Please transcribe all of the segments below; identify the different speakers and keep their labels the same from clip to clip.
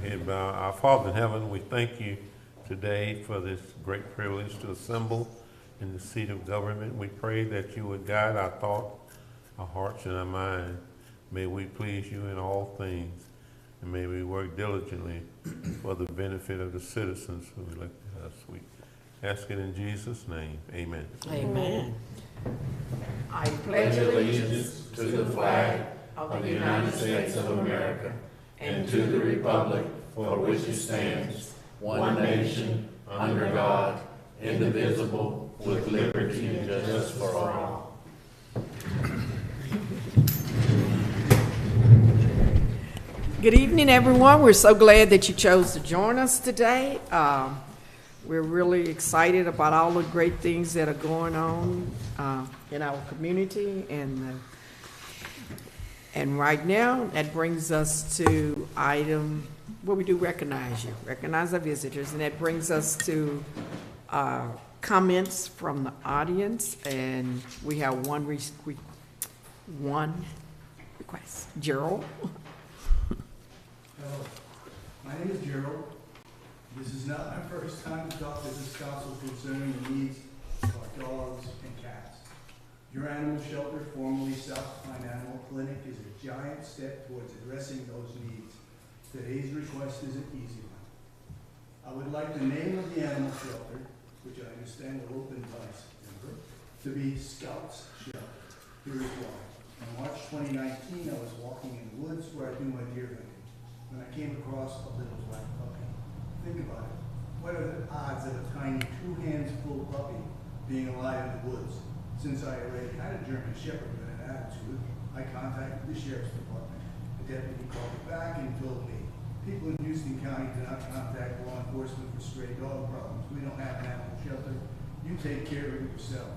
Speaker 1: every head bowed. Our Father in heaven, we thank you today for this great privilege to assemble in the seat of government. We pray that you would guide our thought, our hearts, and our mind. May we please you in all things, and may we work diligently for the benefit of the citizens who elected us. We ask it in Jesus' name. Amen.
Speaker 2: Amen.
Speaker 3: I pledge allegiance to the flag of the United States of America and to the republic for which it stands, one nation, under God, indivisible, with liberty and justice for all.
Speaker 2: Good evening, everyone. We're so glad that you chose to join us today. We're really excited about all the great things that are going on in our community, and right now that brings us to item where we do recognize our visitors, and that brings us to comments from the audience, and we have one request. Gerald.
Speaker 4: Hello, my name is Gerald. This is not my first time to talk to this council concerning the needs of our dogs and cats. Your animal shelter, formerly South Pine Animal Clinic, is a giant step towards addressing those needs. Today's request is an easy one. I would like the name of the animal shelter, which I understand will open by September, to be Scouts Shelter. Here is why. In March 2019, I was walking in the woods where I do my deer hunting when I came across a little black puppy. Think about it. What are the odds of a tiny 2 hands full puppy being alive in the woods? Since I already had a German Shepherd with an attitude, I contacted the Sheriff's Department. The deputy called me back and told me, people in Houston County do not contact law enforcement for stray dog problems. We don't have an animal shelter. You take care of it yourself.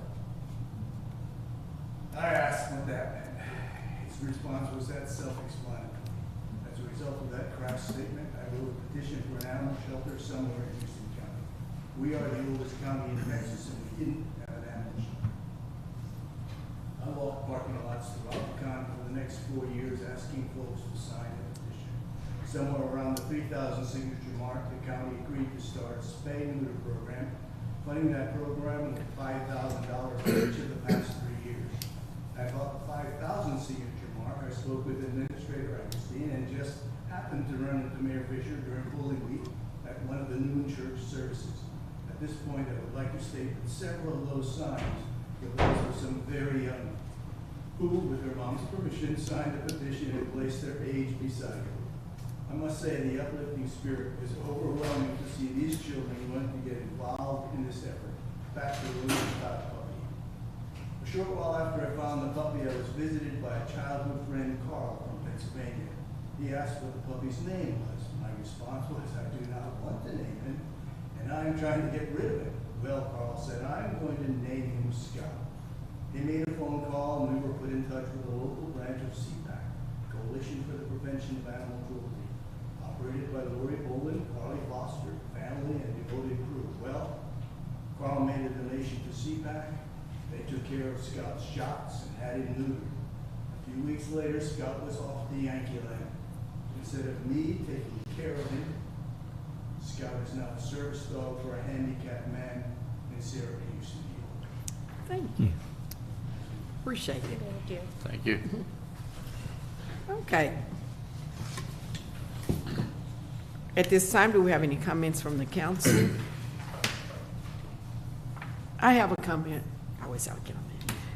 Speaker 4: I asked what that meant. His response was that self-explanatory. As a result of that crass statement, I wrote a petition for an animal shelter somewhere in Houston County. We are the oldest county in Texas, and we didn't have an animal shelter. I walked parking lots throughout the county for the next 4 years, asking folks to sign the petition. Somewhere around the 3,000 signature mark, the county agreed to start a spay and neuter program, funding that program with $5,000 for each of the past 3 years. At about the 5,000 signature mark, I spoke with Administrator Agustin and just happened to run into Mayor Fisher during Holy Week at one of the noon church services. At this point, I would like to state that several of those signs were those of some very young who, with their mom's permission, signed a petition and placed their age beside it. I must say the uplifting spirit is overwhelming to see these children want to get involved in this effort. Back to the little puppy. A short while after I found the puppy, I was visited by a childhood friend, Carl, from Pennsylvania. He asked what the puppy's name was. My response was, I do not want to name him, and I am trying to get rid of him. Well, Carl said, I'm going to name him Scout. He made a phone call, and we were put in touch with a local branch of CPAC, Coalition for the Prevention of Animal Cruelty, operated by Lori Bolin, Carly Foster, family, and devoted crew. Well, Carl made a donation to CPAC. They took care of Scout's shots and had him neutered. A few weeks later, Scout was off to Yankee Land. Instead of me taking care of him, Scout is now a service dog for a handicapped man in Syracuse, New York.
Speaker 2: Thank you. Appreciate it.
Speaker 5: Thank you.
Speaker 3: Thank you.
Speaker 2: Okay. At this time, do we have any comments from the council? I have a comment. I always have a comment.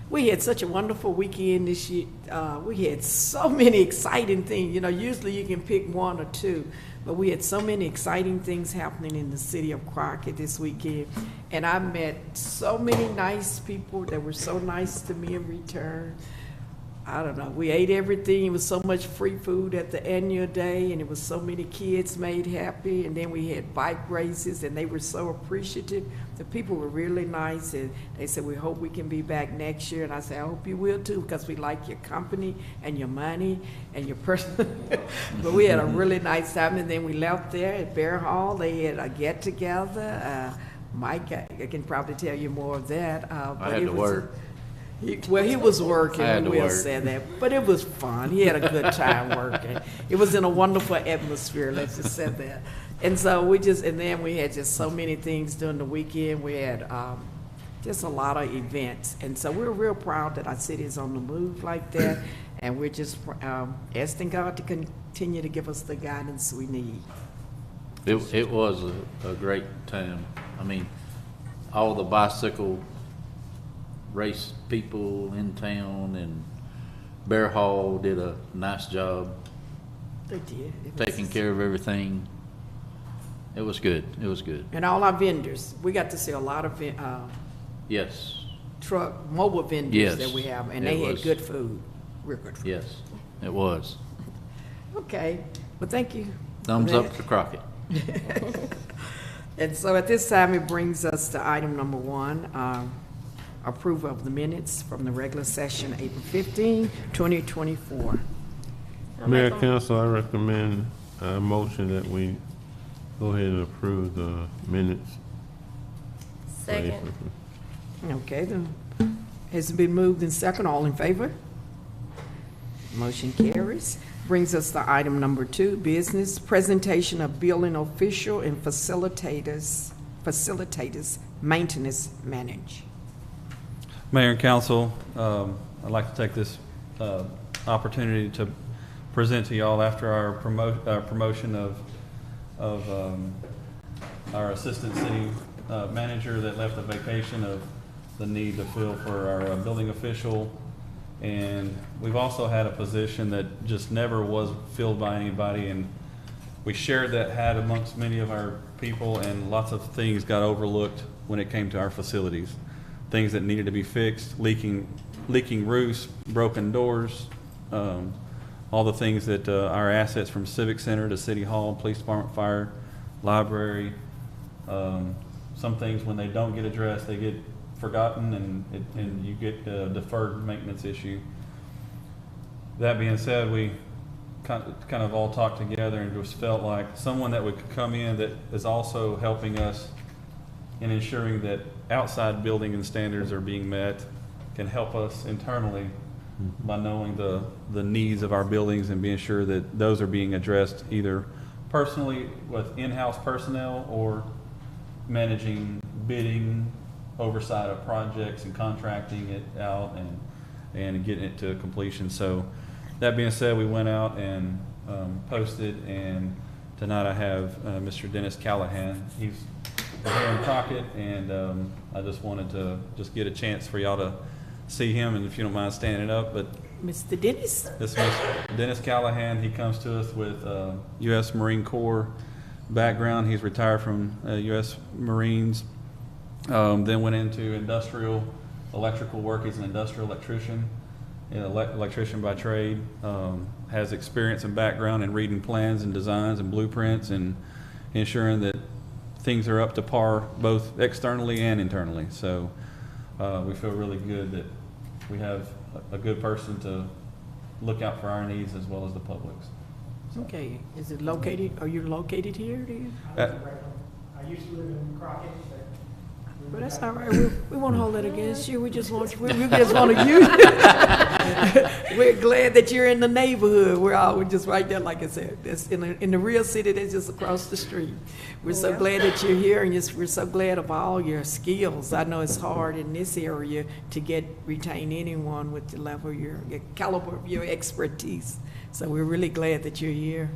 Speaker 2: We had such a wonderful weekend this year. We had so many exciting things. You know, usually you can pick one or two, but we had so many exciting things happening in the city of Crockett this weekend. And I met so many nice people that were so nice to me in return. I don't know, we ate everything. It was so much free food at the annual day, and it was so many kids made happy. And then we had bike races, and they were so appreciative. The people were really nice, and they said, we hope we can be back next year. And I said, I hope you will too, because we like your company and your money and your person. But we had a really nice time, and then we left there at Bear Hall. They had a get-together. Mike, I can probably tell you more of that.
Speaker 3: I had to work.
Speaker 2: He was working,
Speaker 3: I had to
Speaker 2: Will
Speaker 3: work.
Speaker 2: said that, but it was fun. He had a good time working. It was in a wonderful atmosphere, let's just say that. And so and then we had just so many things during the weekend. We had just a lot of events. And so we're real proud that our city is on the move like that. And we're just asking God to continue to give us the guidance we need.
Speaker 3: It was a great time. I mean, all the bicycle race people in town and Bear Hall did a nice job
Speaker 2: They did.
Speaker 3: taking care of everything. It was good. It was good.
Speaker 2: And all our vendors. We got to see a lot of
Speaker 3: Yes.
Speaker 2: mobile vendors
Speaker 3: Yes,
Speaker 2: that we have. And
Speaker 3: it
Speaker 2: they had
Speaker 3: was.
Speaker 2: good food. Real good food.
Speaker 3: Yes, it was.
Speaker 2: Okay. Well, thank you.
Speaker 3: Thumbs
Speaker 2: for
Speaker 3: up
Speaker 2: that.
Speaker 3: to Crockett.
Speaker 2: And so at this time, it brings us to item number 1, approval of the minutes from the regular session, April 15, 2024.
Speaker 1: Mayor, Council, I recommend a motion that we go ahead and approve the minutes.
Speaker 5: Second.
Speaker 2: Okay, then, has it been moved in second? All in favor? Motion carries. Brings us to item number 2, business, presentation of building official and facilitators, maintenance manage.
Speaker 6: Mayor and Council, I'd like to take this opportunity to present to y'all after our promotion of our assistant city manager that left a vacation, of the need to fill for our building official. And we've also had a position that just never was filled by anybody, and we shared that hat amongst many of our people, and lots of things got overlooked when it came to our facilities. Things that needed to be fixed, leaking roofs, broken doors, all the things that our assets from Civic Center to City Hall, Police Department, Fire, Library, some things when they don't get addressed, they get forgotten, and you get a deferred maintenance issue. That being said, we kind of all talked together and just felt like someone that would come in that is also helping us in ensuring that outside building and standards are being met can help us internally by knowing the needs of our buildings and being sure that those are being addressed either personally with in-house personnel or managing bidding, oversight of projects and contracting it out and getting it to completion. So that being said, we went out and posted, and tonight I have Mr. Dennis Callahan. He's here in Crockett, and I just wanted to just get a chance for y'all to see him, and if you don't mind standing up. But
Speaker 2: Mr. Dennis?
Speaker 6: this is Dennis Callahan. He comes to us with U.S. Marine Corps background. He's retired from U.S. Marines. Then went into industrial electrical work. He's an industrial electrician, an electrician by trade. Has experience and background in reading plans and designs and blueprints and ensuring that things are up to par both externally and internally. So we feel really good that we have a good person to look out for our needs as well as the public's.
Speaker 2: Okay, is it located, are you located here, do you?
Speaker 7: I used to live in Crockett, but.
Speaker 2: Well, that's all right. We won't hold it against you. We just want to use. We're glad that you're in the neighborhood. We're just right there, like I said. That's in the real city. That's just across the street. We're so glad that you're here, and we're so glad of all your skills. I know it's hard in this area to retain anyone with the level of your caliber of your expertise. So we're really glad that you're here.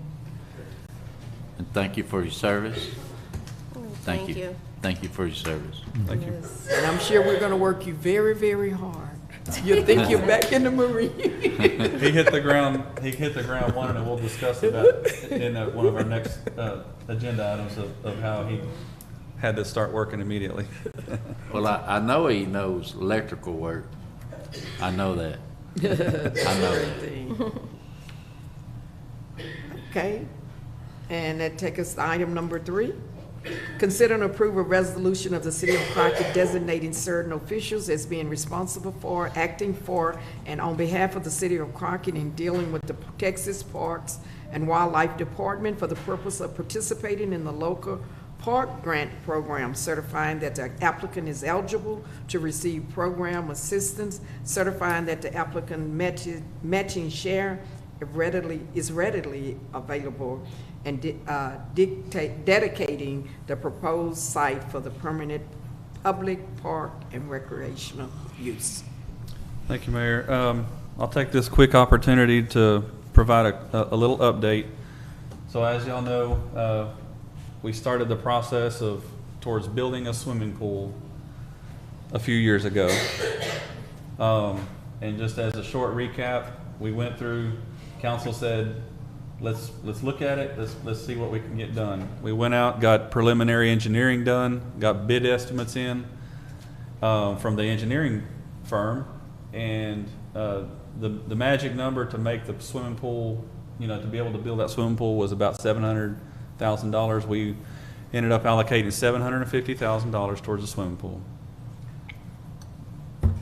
Speaker 3: And thank you for your service. Thank you. Thank you for your service.
Speaker 6: Thank you.
Speaker 2: And I'm sure we're going to work you very, very hard. You'll think you're back in the Marine.
Speaker 6: He hit the ground one, and we'll discuss that in one of our next agenda items of how he had to start working immediately.
Speaker 3: Well, I know he knows electrical work. I know that. I know that.
Speaker 2: Okay, and that takes us to item number 3. Consider and approve a resolution of the City of Crockett designating certain officials as being responsible for, acting for, and on behalf of the City of Crockett in dealing with the Texas Parks and Wildlife Department for the purpose of participating in the local park grant program, certifying that the applicant is eligible to receive program assistance, certifying that the applicant matching share is readily available and dedicating the proposed site for the permanent public park and recreational use.
Speaker 6: Thank you, Mayor. I'll take this quick opportunity to provide a little update. So as y'all know, we started the process towards building a swimming pool a few years ago. And just as a short recap, we went through, council said, let's look at it, let's see what we can get done. We went out, got preliminary engineering done, got bid estimates in from the engineering firm, and the magic number to make the swimming pool, to be able to build that swimming pool was about $700,000. We ended up allocating $750,000 towards the swimming pool.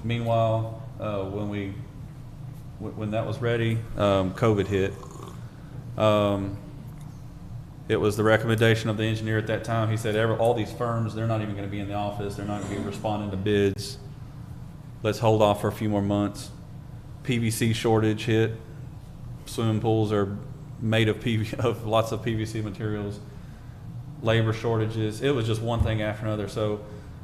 Speaker 6: Meanwhile, when that was ready, COVID hit. It was the recommendation of the engineer at that time. He said, all these firms, they're not even going to be in the office. They're not going to be responding to bids. Let's hold off for a few more months. PVC shortage hit. Swimming pools are made of lots of PVC materials. Labor shortages. It was just one thing after another. So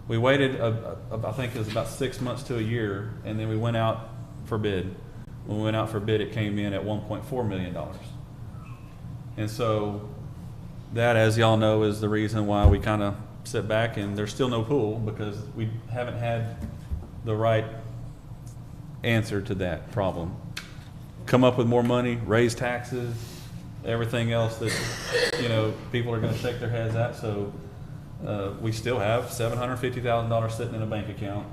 Speaker 6: we waited, I think it was about 6 months to a year, and then we went out for bid. When we went out for bid, it came in at $1.4 million. And so that, as y'all know, is the reason why we kind of sit back and there's still no pool, because we haven't had the right answer to that problem. Come up with more money, raise taxes, everything else that people are going to shake their heads at. So we still have $750,000 sitting in a bank account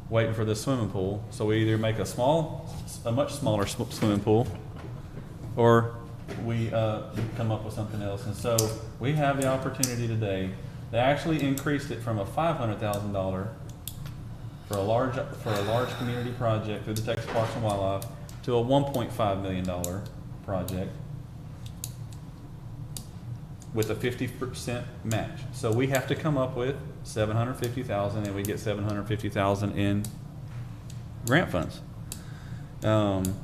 Speaker 6: waiting for this swimming pool. So we either make a much smaller swimming pool, or we come up with something else. And so we have the opportunity today. They actually increased it from a $500,000 for a large community project through the Texas Parks and Wildlife to a $1.5 million project with a 50% match. So we have to come up with $750,000, and we get $750,000 in grant funds.
Speaker 3: And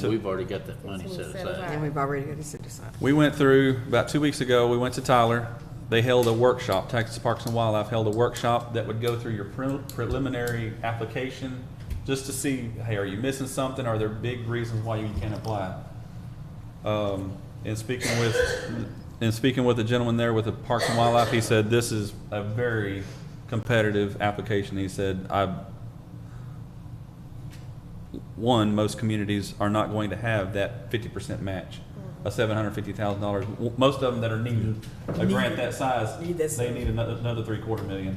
Speaker 3: we've already got that money set aside.
Speaker 2: And we've already got it set aside.
Speaker 6: We went through, about 2 weeks ago, we went to Tyler. They held a workshop, Texas Parks and Wildlife held a workshop that would go through your preliminary application just to see, hey, are you missing something? Are there big reasons why you can't apply? And speaking with the gentleman there with the Parks and Wildlife, he said this is a very competitive application. He said, most communities are not going to have that 50% match, a $750,000. Most of them that are needed a grant that size, they need another $750,000.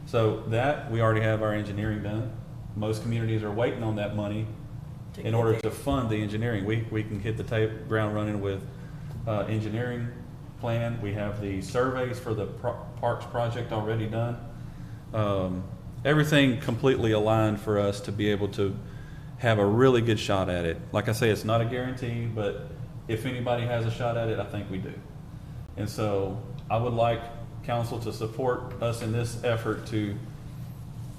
Speaker 6: So that we already have our engineering done. Most communities are waiting on that money in order to fund the engineering. We can hit the ground running with engineering plan. We have the surveys for the parks project already done. Everything completely aligned for us to be able to have a really good shot at it. Like I say, it's not a guarantee, but if anybody has a shot at it, I think we do. And so I would like council to support us in this effort to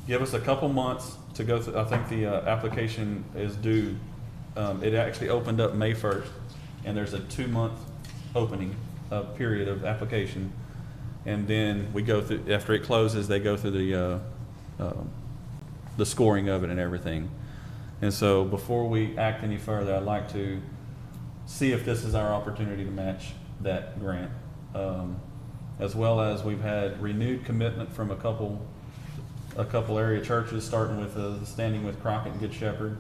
Speaker 6: give us a couple months to go through. I think the application is due. It actually opened up May 1st, and there's a 2-month opening period of application. And then we go through, after it closes, they go through the scoring of it and everything. And so before we act any further, I'd like to see if this is our opportunity to match that grant. As well as we've had renewed commitment from a couple area churches, starting with Standing with Crockett and Good Shepherd.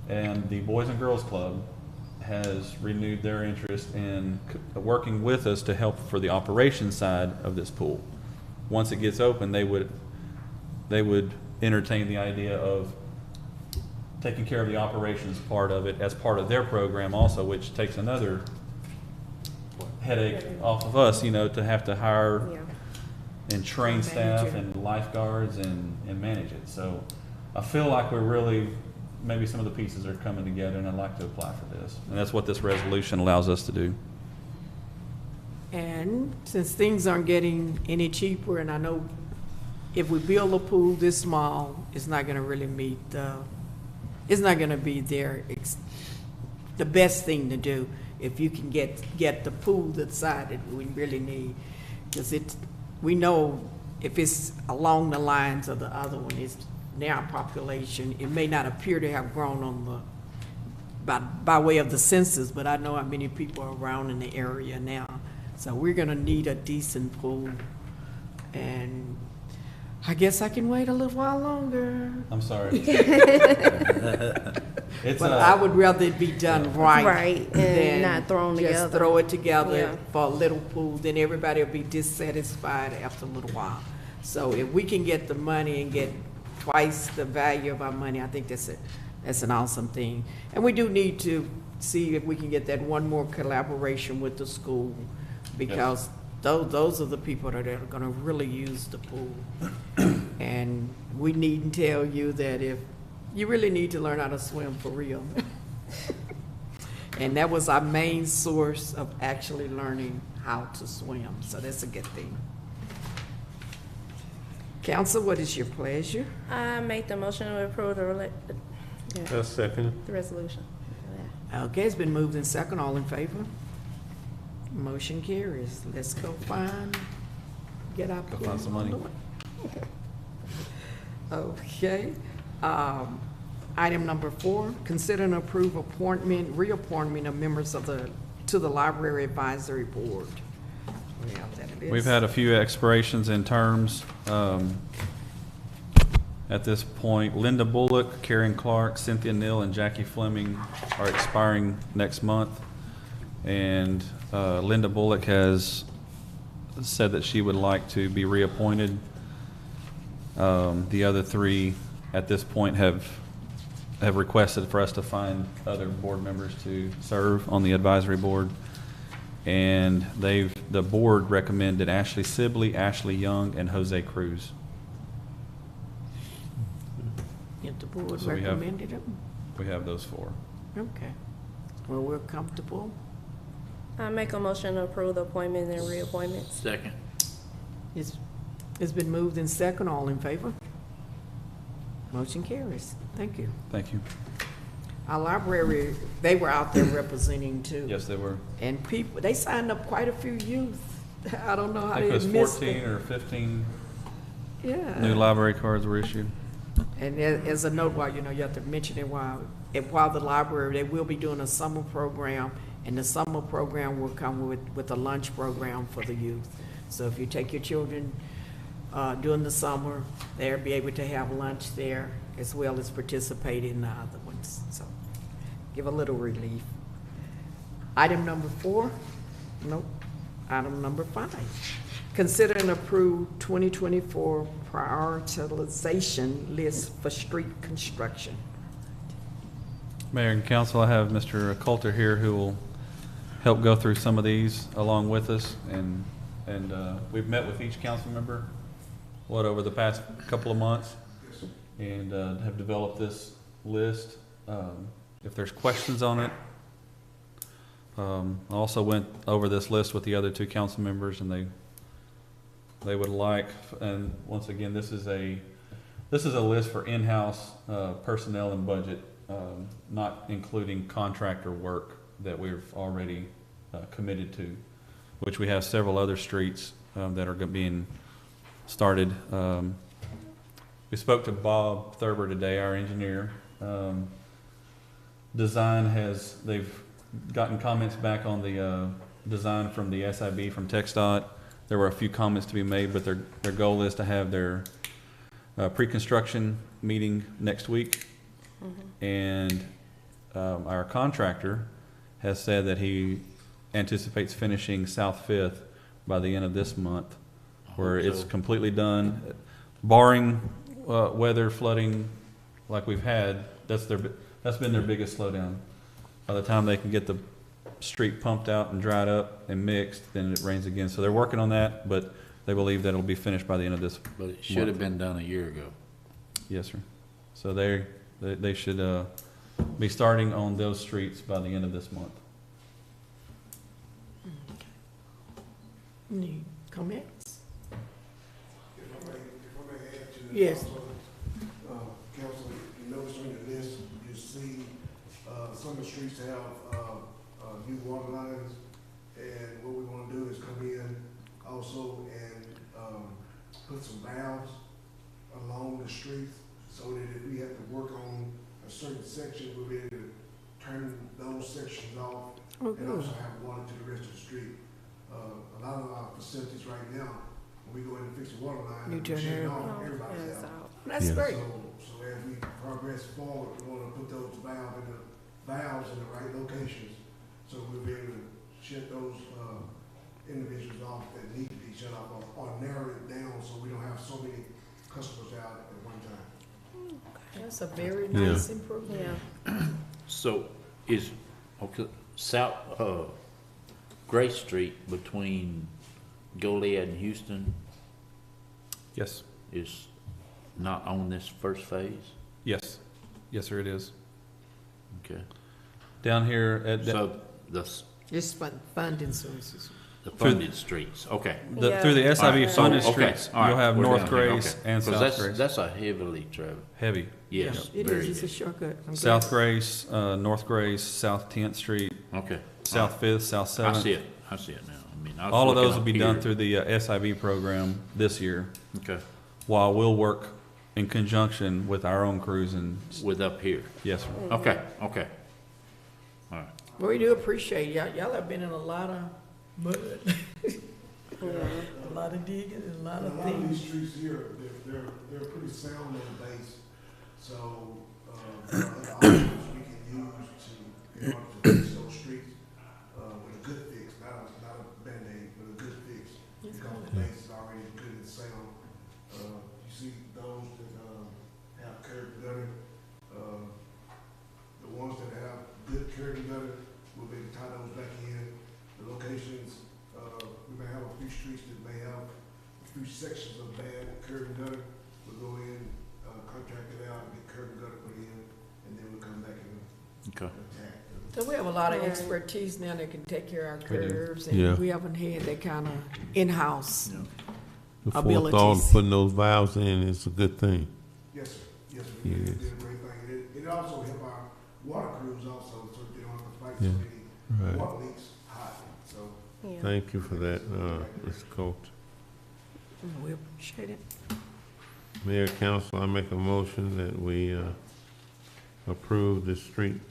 Speaker 6: And the Boys and Girls Club has renewed their interest in working with us to help for the operations side of this pool. Once it gets open, they would entertain the idea of taking care of the operations part of it as part of their program also, which takes another headache off of us, to have to hire and train staff and lifeguards and manage it. So I feel like we're really, maybe some of the pieces are coming together, and I'd like to apply for this. And that's what this resolution allows us to do.
Speaker 2: And since things aren't getting any cheaper, and I know if we build a pool this small, it's not going to really meet it's not going to be there the best thing to do. If you can get the pool decided, we really need, because we know if it's along the lines of the other one, it's now population, it may not appear to have grown on the, by way of the census, but I know how many people are around in the area now. So we're gonna need a decent pool, and I guess I can wait a little while longer.
Speaker 6: I'm sorry. It's
Speaker 2: But I would rather it be done right.
Speaker 5: Right, and
Speaker 2: than
Speaker 5: not thrown
Speaker 2: just
Speaker 5: together.
Speaker 2: throw it together
Speaker 5: Yeah.
Speaker 2: for a little pool, then everybody will be dissatisfied after a little while. So if we can get the money and get twice the value of our money, I think that's an awesome thing. And we do need to see if we can get that one more collaboration with the school, because those are the people that are gonna really use the pool. And we needn't tell you that if, you really need to learn how to swim for real. And that was our main source of actually learning how to swim, so that's a good thing. Council, what is your pleasure?
Speaker 5: I make the motion to approve
Speaker 1: A second.
Speaker 5: the resolution.
Speaker 2: Okay, it's been moved in second, all in favor? Motion carries. Let's go get our.
Speaker 6: Go find some money.
Speaker 2: Okay. Item number 4, consider and approve reappointment of members to the Library Advisory Board. Yeah, that it is.
Speaker 6: We've had a few expirations in terms. At this point, Linda Bullock, Karen Clark, Cynthia Neal, and Jackie Fleming are expiring next month. And Linda Bullock has said that she would like to be reappointed. The other 3 at this point have requested for us to find other board members to serve on the advisory board. And the board recommended Ashley Sibley, Ashley Young, and Jose Cruz.
Speaker 2: If the board
Speaker 6: So we have-
Speaker 2: recommended them?
Speaker 6: We have those 4.
Speaker 2: Okay. Well, we're comfortable.
Speaker 5: I make a motion to approve the appointment and reappointments.
Speaker 3: Second.
Speaker 2: It's been moved in second, all in favor? Motion carries. Thank you.
Speaker 6: Thank you.
Speaker 2: Our library, they were out there representing too.
Speaker 6: Yes, they were.
Speaker 2: And people, they signed up quite a few youth. I don't know how
Speaker 6: I think
Speaker 2: they
Speaker 6: it was
Speaker 2: missed
Speaker 6: 14
Speaker 2: it.
Speaker 6: or 15
Speaker 2: Yeah.
Speaker 6: new library cards were issued.
Speaker 2: And as a note, while, you have to mention it, while the library, they will be doing a summer program, and the summer program will come with a lunch program for the youth. So if you take your children during the summer, they'll be able to have lunch there as well as participate in the other ones. So give a little relief. Item number 4? Nope. Item number 5. Consider and approve 2024 prioritization list for street construction.
Speaker 6: Mayor and council, I have Mr. Coulter here who will help go through some of these along with us. And we've met with each council member, over the past couple of months, and have developed this list. If there's questions on it, I also went over this list with the other 2 council members, and they would like, and once again, this is a list for in-house personnel and budget, not including contractor work that we've already committed to, which we have several other streets that are being started. We spoke to Bob Thurber today, our engineer. They've gotten comments back on the design from the SIB, from TxDOT. There were a few comments to be made, but their goal is to have their pre-construction meeting next week. Mm-hmm. And our contractor has said that he anticipates finishing South 5th by the end of this month, where it's completely done, barring weather, flooding like we've had. That's been their biggest slowdown. By the time they can get the street pumped out and dried up and mixed, then it rains again. So they're working on that, but they believe that it'll be finished by the end of this
Speaker 3: But it should have been done a year ago.
Speaker 6: Yes, sir. So they should be starting on those streets by the end of this month.
Speaker 2: Any comments?
Speaker 8: If I may add to that.
Speaker 2: Yes.
Speaker 8: Council, you notice on your list, you see some of the streets have new water lines. And what we wanna do is come in also and, put some valves along the streets so that if we have to work on a certain section, we'll be able to turn those sections off
Speaker 2: Oh,
Speaker 8: and
Speaker 2: good.
Speaker 8: also have water to the rest of the street. A lot of our facilities right now, when we go in and fix the water line,
Speaker 2: You
Speaker 8: we
Speaker 2: turn
Speaker 8: shut it
Speaker 2: it
Speaker 8: off,
Speaker 5: Oh,
Speaker 8: everybody's
Speaker 5: yeah, it's
Speaker 8: out.
Speaker 5: out.
Speaker 2: That's
Speaker 1: Yeah.
Speaker 2: great.
Speaker 8: So as we progress forward, we wanna put those valves in the right locations, so we'll be able to shut those, individuals off that need to be shut off, or narrow it down so we don't have so many customers out at one time.
Speaker 2: That's a very
Speaker 1: Yeah.
Speaker 2: nice improvement.
Speaker 5: Yeah.
Speaker 3: So is, okay, South, Gray Street between Goliad and Houston
Speaker 6: Yes,
Speaker 3: is not on this first phase?
Speaker 6: yes, yes, sir, it is.
Speaker 3: Okay.
Speaker 6: Down here at
Speaker 3: So
Speaker 2: Just funding sources.
Speaker 3: the funded streets, okay.
Speaker 6: through the SIB
Speaker 5: Yeah.
Speaker 6: funded
Speaker 3: So, okay,
Speaker 6: streets,
Speaker 3: all right,
Speaker 6: you'll have
Speaker 3: we're
Speaker 6: North
Speaker 3: down here,
Speaker 6: Grace
Speaker 3: okay.
Speaker 6: and
Speaker 3: 'Cause
Speaker 6: South Grace.
Speaker 3: That's a heavily traveled,
Speaker 6: Heavy.
Speaker 3: yes,
Speaker 2: It
Speaker 3: very
Speaker 2: is, it's a
Speaker 3: heavy.
Speaker 2: shortcut. I'm
Speaker 6: South
Speaker 2: glad.
Speaker 6: Grace, North Grace, South 10th Street,
Speaker 3: Okay.
Speaker 6: South 5th, South
Speaker 3: I
Speaker 6: 7th.
Speaker 3: see it now. I mean, I was
Speaker 6: All of
Speaker 3: looking
Speaker 6: those will
Speaker 3: up
Speaker 6: be done
Speaker 3: here.
Speaker 6: through the SIB program this year,
Speaker 3: Okay,
Speaker 6: while we'll work in conjunction with our own crews and,
Speaker 3: with up here.
Speaker 6: yes, sir.
Speaker 3: Okay, okay. All right.
Speaker 2: Well, we do appreciate y'all. Y'all have been in a lot of mud,
Speaker 5: Yeah.
Speaker 2: a lot of digging, and a lot
Speaker 8: And
Speaker 2: of
Speaker 8: a lot of
Speaker 2: things.
Speaker 8: these streets here, they're pretty sound on the base, so, there are other options we can use in order to fix those streets, with a good fix, not a Band-Aid, but a good fix.
Speaker 2: Yes,
Speaker 8: Because the base is already good and sound. You see those that, have curb and gutter, the ones that have good curb and gutter, we'll be able to tie those back in. The locations, we may have a few streets that may have a few sections of bad curb and gutter. We'll go in, contract it out, and get curb and gutter put in, and then we'll come back and
Speaker 3: Okay.
Speaker 8: attack.
Speaker 2: So we have a lot of
Speaker 5: Right.
Speaker 2: expertise now that can take care of our
Speaker 6: We do.
Speaker 2: curves,
Speaker 1: Yeah.
Speaker 2: and we haven't had that kind of in-house.
Speaker 1: The forethought
Speaker 2: Abilities.
Speaker 1: of putting those valves in is a good thing.
Speaker 8: Yes, sir. Yes, sir. We
Speaker 1: Yes.
Speaker 8: did a great thing. It also help our water crews also, so they don't have to fight
Speaker 1: Yeah.
Speaker 8: so many
Speaker 1: Right.
Speaker 8: water leaks hot, so.
Speaker 5: Yeah.
Speaker 1: Thank you for that, Mr. Coach.
Speaker 2: We appreciate it.
Speaker 1: Mayor, council, I make a motion that we approve the street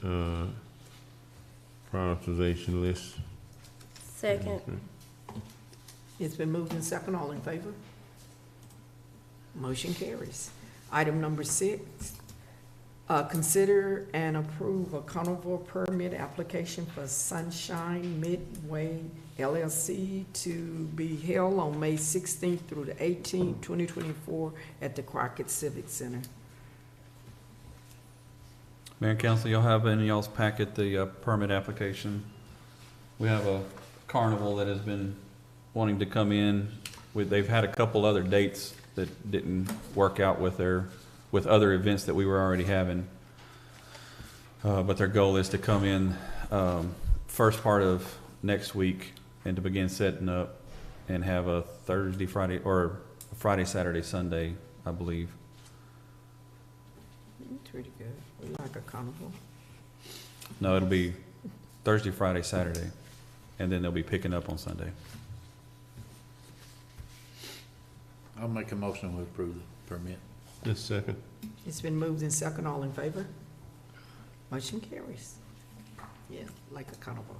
Speaker 1: prioritization list.
Speaker 5: Second.
Speaker 2: It's been moved and second. All in favor? Motion carries. Item number 6, consider and approve a carnival permit application for Sunshine Midway LLC to be held on May 16th through the 18th, 2024 at the Crockett Civic Center.
Speaker 6: Mayor and council, you'll have in y'all's packet the permit application. We have a carnival that has been wanting to come in. They've had a couple other dates that didn't work out with other events that we were already having. But their goal is to come in first part of next week and to begin setting up and have a Thursday, Friday, or Friday, Saturday, Sunday, I believe.
Speaker 2: Pretty good. We like a carnival.
Speaker 6: No, it'll be Thursday, Friday, Saturday, and then they'll be picking up on Sunday.
Speaker 3: I'll make a motion to approve the permit.
Speaker 1: Just second.
Speaker 2: It's been moved and second. All in favor? Motion carries. Yeah, like a carnival.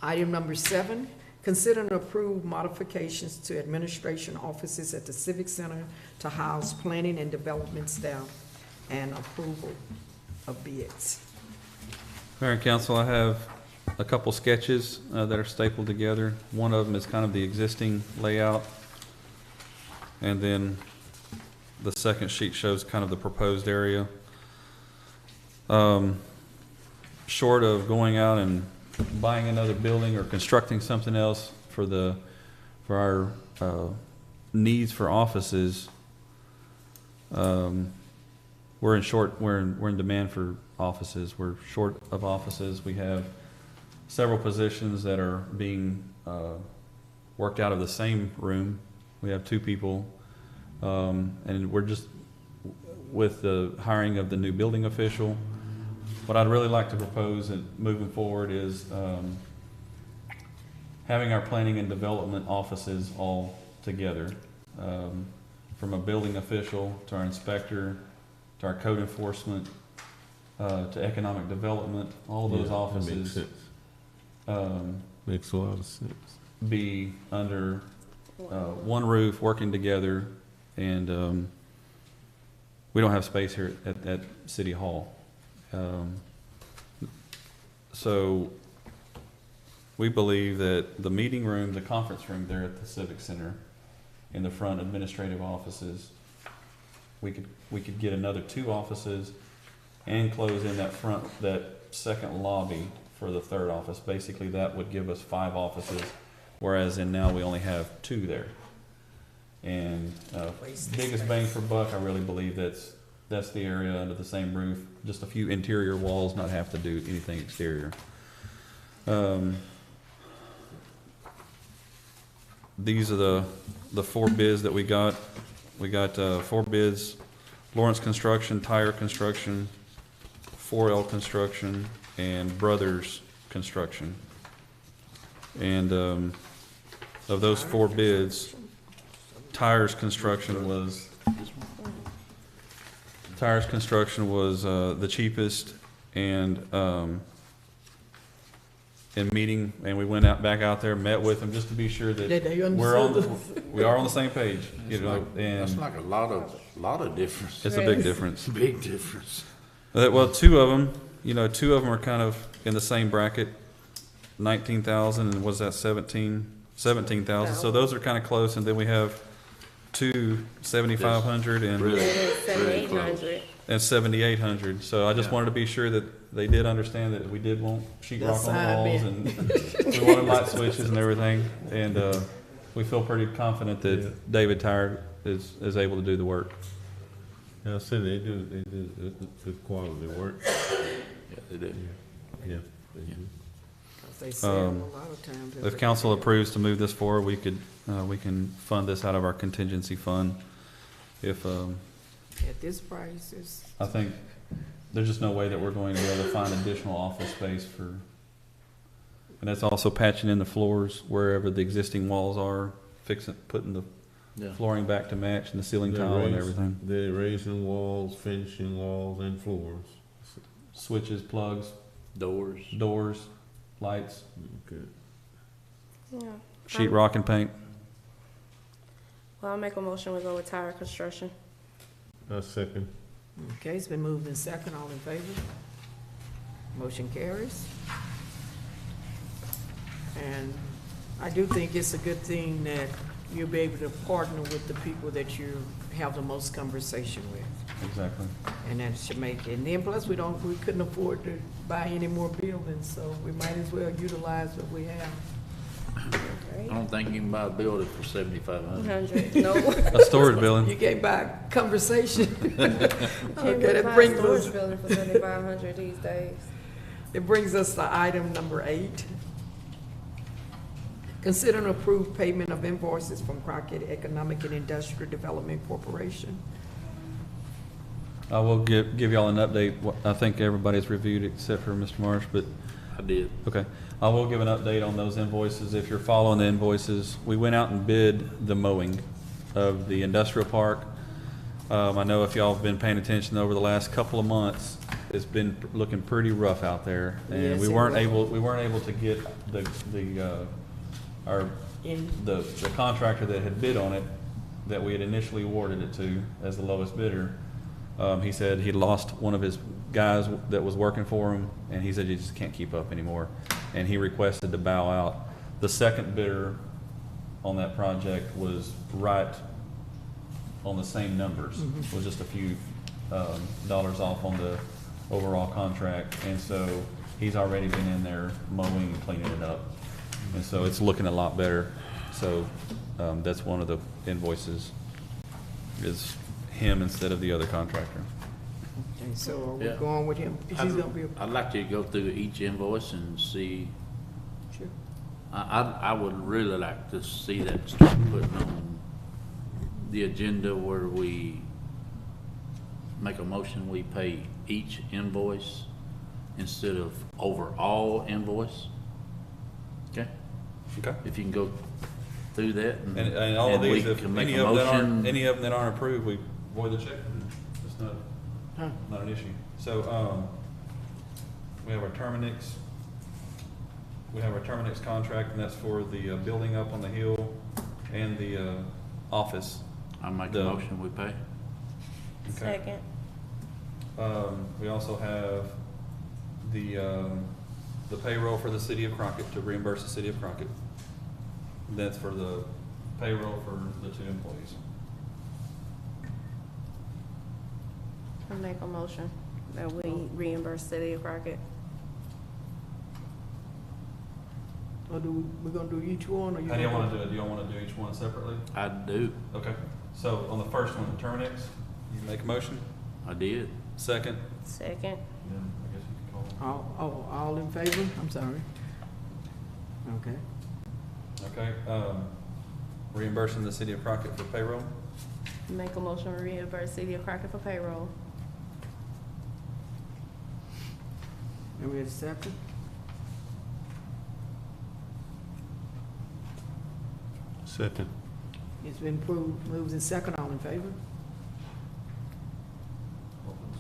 Speaker 2: Item number 7, consider and approve modifications to administration offices at the Civic Center to house planning and development staff and approval of bids.
Speaker 6: Mayor and council, I have a couple sketches that are stapled together. One of them is kind of the existing layout, and then the second sheet shows kind of the proposed area. Short of going out and buying another building or constructing something else for our needs for offices, we're in demand for offices. We're short of offices. We have several positions that are being worked out of the same room. We have 2 people, and we're just with the hiring of the new building official. what I'd really like to propose and moving forward is having our planning and development offices all together, from a building official to our inspector to our code enforcement to economic development, all of those
Speaker 1: Yeah, that
Speaker 6: offices
Speaker 1: makes sense. Makes a lot of sense.
Speaker 6: be under one roof, working together, and we don't have space here at City Hall. So we believe that the meeting room, the conference room there at the Civic Center, in the front administrative offices, we could get another 2 offices and close in that second lobby for the third office. Basically, that would give us 5 offices, whereas now we only have 2 there. And biggest bang for buck, I really believe that's the area under the same roof, just a few interior walls, not have to do anything exterior. These are the 4 bids that we got. We got 4 bids: Lawrence Construction, Tire Construction, 4L Construction, and Brothers Construction. And of those 4 bids, Tires Construction was the cheapest, and in meeting, and we went back out there, met with them just to be sure that
Speaker 2: That they
Speaker 6: we are on the same page, you know,
Speaker 3: That's
Speaker 6: and
Speaker 3: like a lot of difference.
Speaker 6: it's a big difference.
Speaker 3: Big difference.
Speaker 6: Well, 2 of them, you know, 2 of them are kind of in the same bracket, 19,000, and was that 17,000? So those are kind of close, and then we have 2 7,500
Speaker 3: Really, really
Speaker 5: 7,800.
Speaker 6: and 7,800. So I just wanted to be sure that they did understand that we did want sheetrock on the walls, and we wanted light switches and everything. And we feel pretty confident that David Tire is able to do the work.
Speaker 1: Yeah, I said they do good quality work.
Speaker 3: Yeah, they do.
Speaker 1: Yeah, they do.
Speaker 2: They say a lot of times.
Speaker 6: If council approves to move this forward, we can fund this out of our contingency fund. If
Speaker 2: At this price, it's.
Speaker 6: I think there's just no way that we're going to be able to find additional office space for, and that's also patching in the floors wherever the existing walls are, putting the flooring back to match, and the ceiling tile and everything.
Speaker 1: They're raising walls, finishing walls, and floors.
Speaker 6: Switches, plugs,
Speaker 3: Doors.
Speaker 6: lights,
Speaker 1: Okay.
Speaker 5: Yeah.
Speaker 6: sheet rock and paint.
Speaker 5: Well, I'll make a motion, we go with Tire Construction.
Speaker 1: I second.
Speaker 2: Okay, it's been moved in second. All in favor? Motion carries. And I do think it's a good thing that you'll be able to partner with the people that you have the most conversation with.
Speaker 6: Exactly.
Speaker 2: And that should make it. And then plus, we couldn't afford to buy any more buildings, so we might as well utilize what we have.
Speaker 3: I don't think you can buy a building for 7,500.
Speaker 5: 100, no.
Speaker 6: A storage building.
Speaker 2: You can't buy conversation.
Speaker 5: Can't
Speaker 2: Okay,
Speaker 5: really
Speaker 2: that
Speaker 5: buy a
Speaker 2: brings
Speaker 5: storage
Speaker 2: us,
Speaker 5: building for 7,500 these days.
Speaker 2: it brings us to item number 8. Consider and approve payment of invoices from Crockett Economic and Industrial Development Corporation.
Speaker 6: I will give y'all an update. I think everybody's reviewed except for Mr. Marsh, but
Speaker 3: I did.
Speaker 6: okay. I will give an update on those invoices. If you're following the invoices, we went out and bid the mowing of the industrial park. I know if y'all have been paying attention over the last couple of months, it's been looking pretty rough out there, and
Speaker 2: Yes,
Speaker 6: we
Speaker 2: it
Speaker 6: weren't
Speaker 2: was.
Speaker 6: able to get the contractor that had bid on it, that we had initially awarded it to as the lowest bidder. He said he lost one of his guys that was working for him, and he said he just can't keep up anymore, and he requested to bow out. The second bidder on that project was right on the same numbers, was just a few dollars off on the overall contract, and so he's already been in there mowing and cleaning it up, and so it's looking a lot better. So that's one of the invoices, is him instead of the other contractor.
Speaker 2: And so are we
Speaker 3: Yeah.
Speaker 2: going with him? He's gonna be,
Speaker 3: I'd like to go through each invoice and see.
Speaker 2: sure.
Speaker 3: I would really like to see that start putting on the agenda where we make a motion, we pay each invoice instead of overall invoice. Okay,
Speaker 6: Okay.
Speaker 3: if you can go through that
Speaker 6: And all of
Speaker 3: we
Speaker 6: these, if
Speaker 3: can make
Speaker 6: any
Speaker 3: a
Speaker 6: of them
Speaker 3: motion.
Speaker 6: aren't, any of them that aren't approved, we void the check. It's
Speaker 2: Huh.
Speaker 6: not an issue. So, we have our Terminix. We have our Terminix contract, and that's for the building up on the hill and the office.
Speaker 3: I make a
Speaker 6: the-
Speaker 3: motion, we pay.
Speaker 6: Okay.
Speaker 5: Second.
Speaker 6: We also have the payroll for the city of Crockett, to reimburse the city of Crockett. That's for the payroll for the 2 employees.
Speaker 5: I make a motion that we reimburse City of Crockett.
Speaker 2: Or we gonna do each one, or you?
Speaker 6: How do y'all
Speaker 2: gonna-
Speaker 6: wanna do it? Do y'all wanna do each one separately?
Speaker 3: I do,
Speaker 6: Okay, so on the first one, the Terminix, you make a motion,
Speaker 3: I did.
Speaker 6: second,
Speaker 5: Second.
Speaker 6: then I guess you can call.
Speaker 2: All in favor? I'm sorry. Okay.
Speaker 6: Okay, reimbursing the city of Crockett for payroll.
Speaker 5: Make a motion to reimburse City of Crockett for payroll.
Speaker 2: And we had a second?
Speaker 1: Second.
Speaker 2: It's been moved in second, all in favor?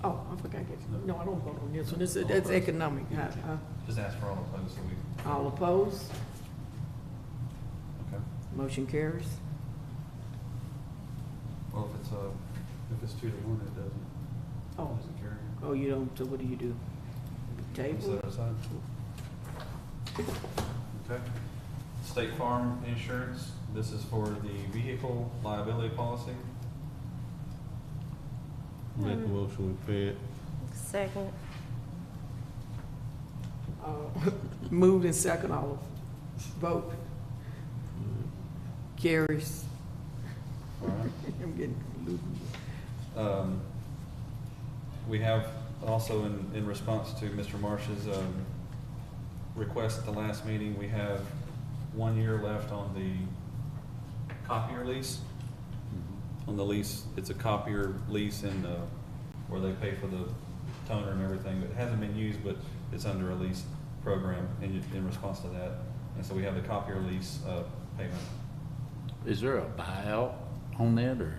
Speaker 2: Oh, I forgot, no, I don't vote on this one, that's economic.
Speaker 6: Just ask for all opposed, so we.
Speaker 2: All opposed?
Speaker 6: Okay.
Speaker 2: Motion carries.
Speaker 6: Well, if it's 2 to 1, it doesn't.
Speaker 2: Oh.
Speaker 6: Doesn't carry.
Speaker 2: Oh, you don't, so what do you do? Table?
Speaker 6: Set it aside. Okay. State Farm Insurance, this is for the vehicle liability policy.
Speaker 1: Make a motion, we pay it.
Speaker 5: Second.
Speaker 2: Moved in second, all vote. Carries.
Speaker 6: All right.
Speaker 2: I'm getting loopy.
Speaker 6: We have also in response to Mr. Marsh's request at the last meeting, we have 1 year left on the copier lease. On the lease, it's a copier lease and where they pay for the toner and everything, but it hasn't been used, but it's under a lease program in response to that. And so we have the copier lease payment.
Speaker 3: Is there a buyout on that, or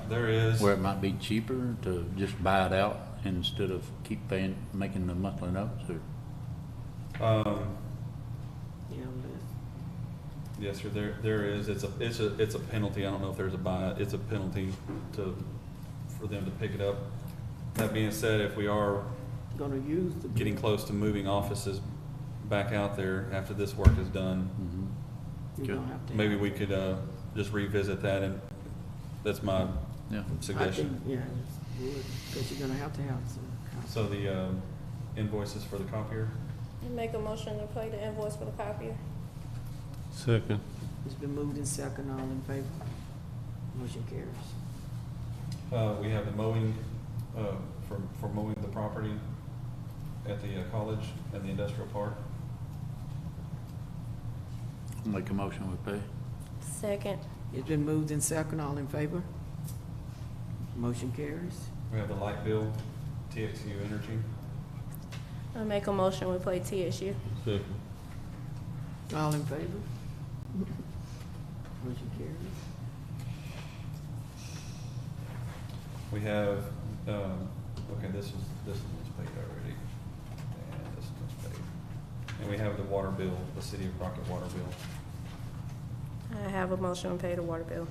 Speaker 6: There is.
Speaker 3: where it might be cheaper to just buy it out instead of keep paying, making the monthly notes, or?
Speaker 2: Yeah, Liz.
Speaker 6: Yes, sir, there is, it's a penalty, I don't know if there's a buy, it's a penalty for them to pick it up. That being said, if we are
Speaker 2: Gonna use the.
Speaker 6: getting close to moving offices back out there after this work is done,
Speaker 3: Mhm.
Speaker 2: You're gonna have to.
Speaker 6: maybe we could just revisit that, and that's my
Speaker 3: Yeah.
Speaker 2: I
Speaker 6: suggestion.
Speaker 2: think, yeah, it would, because you're gonna have to have some.
Speaker 6: So the invoices for the copier,
Speaker 5: Make a motion to pay the invoice for the copier.
Speaker 1: Second.
Speaker 2: It's been moved in second, all in favor? Motion carries.
Speaker 6: we have the mowing, for mowing the property at the college and the industrial park.
Speaker 3: Make a motion, we pay.
Speaker 5: Second.
Speaker 2: It's been moved in second, all in favor? Motion carries.
Speaker 6: We have the light bill, TXU Energy.
Speaker 5: I make a motion we pay TSU.
Speaker 1: Second.
Speaker 2: All in favor? Motion carries.
Speaker 6: We have, okay, this one's paid already, and this one's paid. And we have the water bill, the city of Crockett water bill.
Speaker 5: I have a motion to pay the water bill.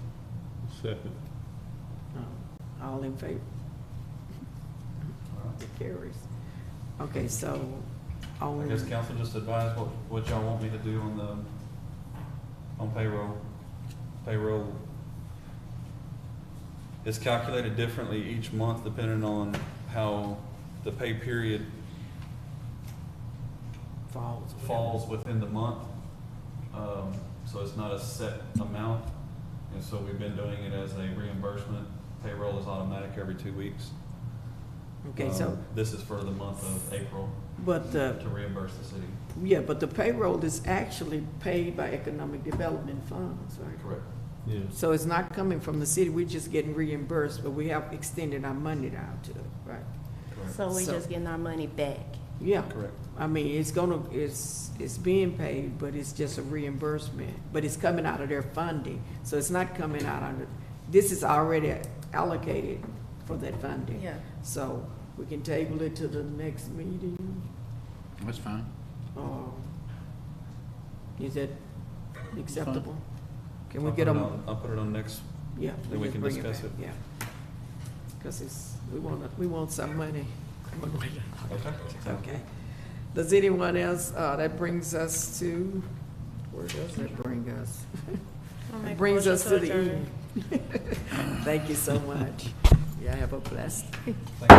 Speaker 1: Second.
Speaker 2: All in favor? It carries. Okay, so,
Speaker 6: I guess council just advise what y'all want me to do on payroll. Payroll is calculated differently each month depending on how the pay period falls within the month. So it's not a set amount, and so we've been doing it as a reimbursement. Payroll is automatic every 2 weeks.
Speaker 2: okay, so,
Speaker 6: This is for the month of April
Speaker 2: but the,
Speaker 6: to reimburse the city.
Speaker 2: yeah, but the payroll is actually paid by economic development funds, right?
Speaker 6: Correct.
Speaker 1: Yeah.
Speaker 2: So it's not coming from the city, we're just getting reimbursed, but we have extended our money out to it, right?
Speaker 5: So we
Speaker 2: So-
Speaker 5: just getting our money back.
Speaker 2: Yeah.
Speaker 6: Correct.
Speaker 2: I mean, it's being paid, but it's just a reimbursement, but it's coming out of their funding. So it's not coming out of, this is already allocated for that funding.
Speaker 5: Yeah.
Speaker 2: So we can table it to the next meeting.
Speaker 3: That's fine.
Speaker 2: Is that acceptable? Can we
Speaker 6: I'll
Speaker 2: get
Speaker 6: put it
Speaker 2: them?
Speaker 6: on- I'll put it on next,
Speaker 2: Yeah.
Speaker 6: then we
Speaker 2: just
Speaker 6: can
Speaker 2: bring
Speaker 6: discuss
Speaker 2: back,
Speaker 6: it.
Speaker 2: Yeah. Because we want some money.
Speaker 6: Okay.
Speaker 2: Okay. Does anyone else, that brings us to, where does that bring us?
Speaker 5: I'll make
Speaker 2: It
Speaker 5: a
Speaker 2: brings
Speaker 5: motion
Speaker 2: us
Speaker 5: to
Speaker 2: to the
Speaker 5: adjourn.
Speaker 2: end. Thank you so much. Yeah, have a blessed.